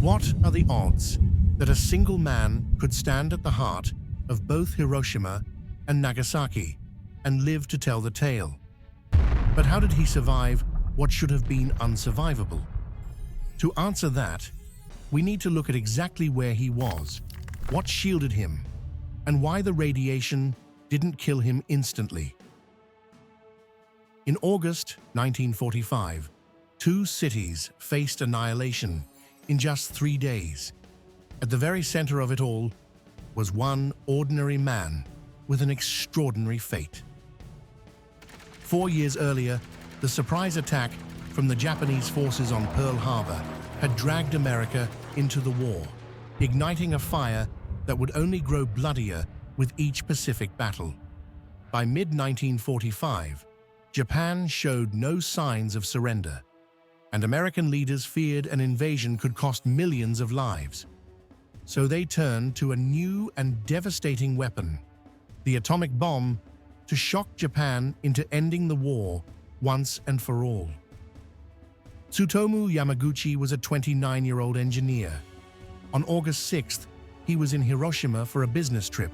What are the odds that a single man could stand at the heart of both Hiroshima and Nagasaki and live to tell the tale? But how did he survive what should have been unsurvivable? To answer that, we need to look at exactly where he was, what shielded him, and why the radiation didn't kill him instantly. In August 1945, two cities faced annihilation in just 3 days. At the very center of it all was one ordinary man with an extraordinary fate. 4 years earlier, the surprise attack from the Japanese forces on Pearl Harbor had dragged America into the war, igniting a fire that would only grow bloodier with each Pacific battle. By mid-1945, Japan showed no signs of surrender, and American leaders feared an invasion could cost millions of lives. So they turned to a new and devastating weapon, the atomic bomb, to shock Japan into ending the war once and for all. Tsutomu Yamaguchi was a 29-year-old engineer. On August 6th, he was in Hiroshima for a business trip.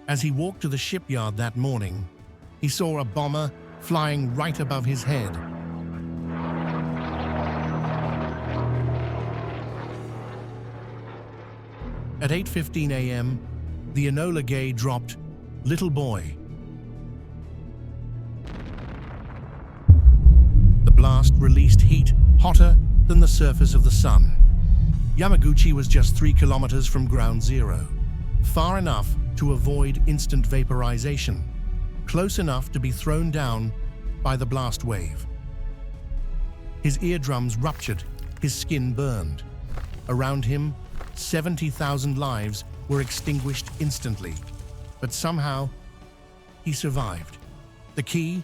As he walked to the shipyard that morning, he saw a bomber flying right above his head. At 8:15 a.m., the Enola Gay dropped, "Little boy." The blast released heat hotter than the surface of the sun. Yamaguchi was just 3 kilometers from ground zero, far enough to avoid instant vaporization, close enough to be thrown down by the blast wave. His eardrums ruptured, his skin burned. Around him, 70,000 lives were extinguished instantly, but somehow he survived. The key?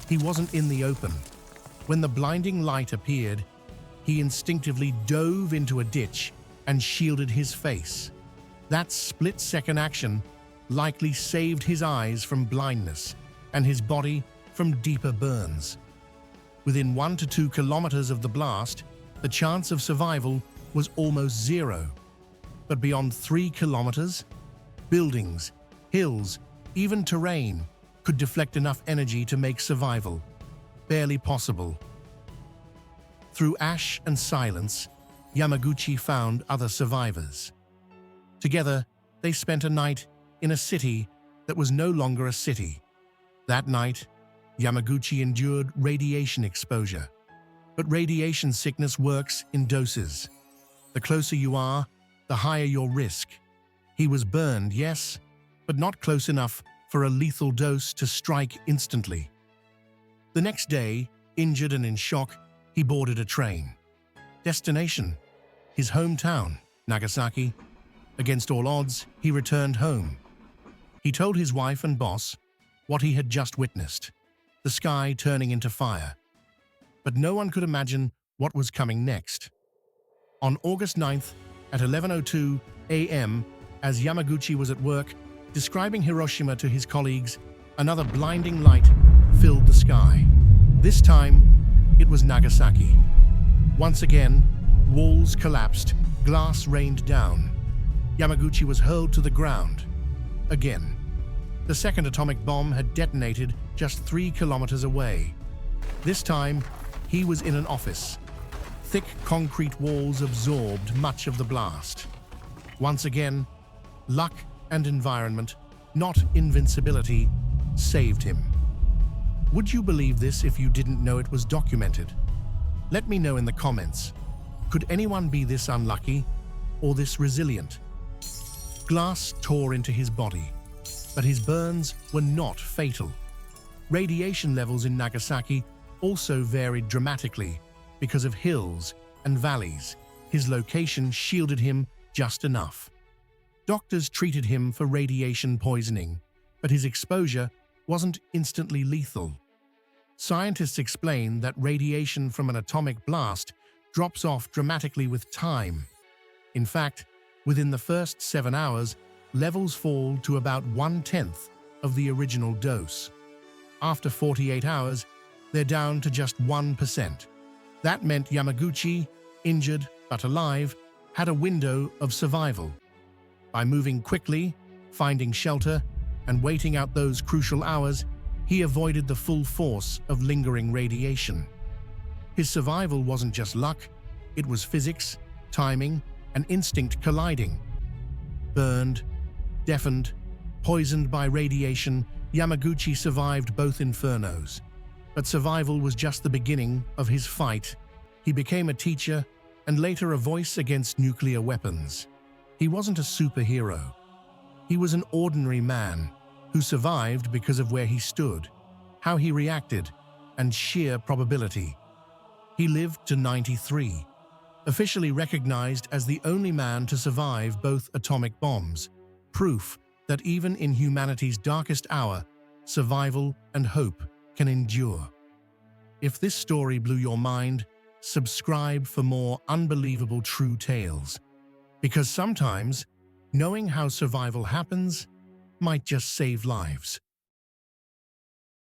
He wasn't in the open. When the blinding light appeared, he instinctively dove into a ditch and shielded his face. That split-second action likely saved his eyes from blindness and his body from deeper burns. Within 1 to 2 kilometers of the blast, the chance of survival was almost zero. But beyond 3 kilometers, buildings, hills, even terrain could deflect enough energy to make survival barely possible. Through ash and silence, Yamaguchi found other survivors. Together, they spent a night in a city that was no longer a city. That night, Yamaguchi endured radiation exposure. But radiation sickness works in doses. The closer you are, the higher your risk. He was burned, yes, but not close enough for a lethal dose to strike instantly. The next day, injured and in shock, he boarded a train. Destination: his hometown, Nagasaki. Against all odds, he returned home. He told his wife and boss what he had just witnessed, the sky turning into fire. But no one could imagine what was coming next. On August 9th, at 11:02 a.m., as Yamaguchi was at work, describing Hiroshima to his colleagues, another blinding light filled the sky. This time, it was Nagasaki. Once again, walls collapsed, glass rained down. Yamaguchi was hurled to the ground. Again. The second atomic bomb had detonated just 3 kilometers away. This time, he was in an office. Thick concrete walls absorbed much of the blast. Once again, luck and environment, not invincibility, saved him. Would you believe this if you didn't know it was documented? Let me know in the comments. Could anyone be this unlucky or this resilient? Glass tore into his body, but his burns were not fatal. Radiation levels in Nagasaki also varied dramatically because of hills and valleys. His location shielded him just enough. Doctors treated him for radiation poisoning, but his exposure wasn't instantly lethal. Scientists explain that radiation from an atomic blast drops off dramatically with time. In fact, within the first 7 hours, levels fall to about 1/10 of the original dose. After 48 hours, they're down to just 1%. That meant Yamaguchi, injured but alive, had a window of survival. By moving quickly, finding shelter, and waiting out those crucial hours, he avoided the full force of lingering radiation. His survival wasn't just luck, it was physics, timing, and instinct colliding. Burned, deafened, poisoned by radiation, Yamaguchi survived both infernos. But survival was just the beginning of his fight. He became a teacher and later a voice against nuclear weapons. He wasn't a superhero. He was an ordinary man who survived because of where he stood, how he reacted, and sheer probability. He lived to 93, officially recognized as the only man to survive both atomic bombs, proof that even in humanity's darkest hour, survival and hope can endure. If this story blew your mind, subscribe for more unbelievable true tales. Because sometimes, knowing how survival happens might just save lives.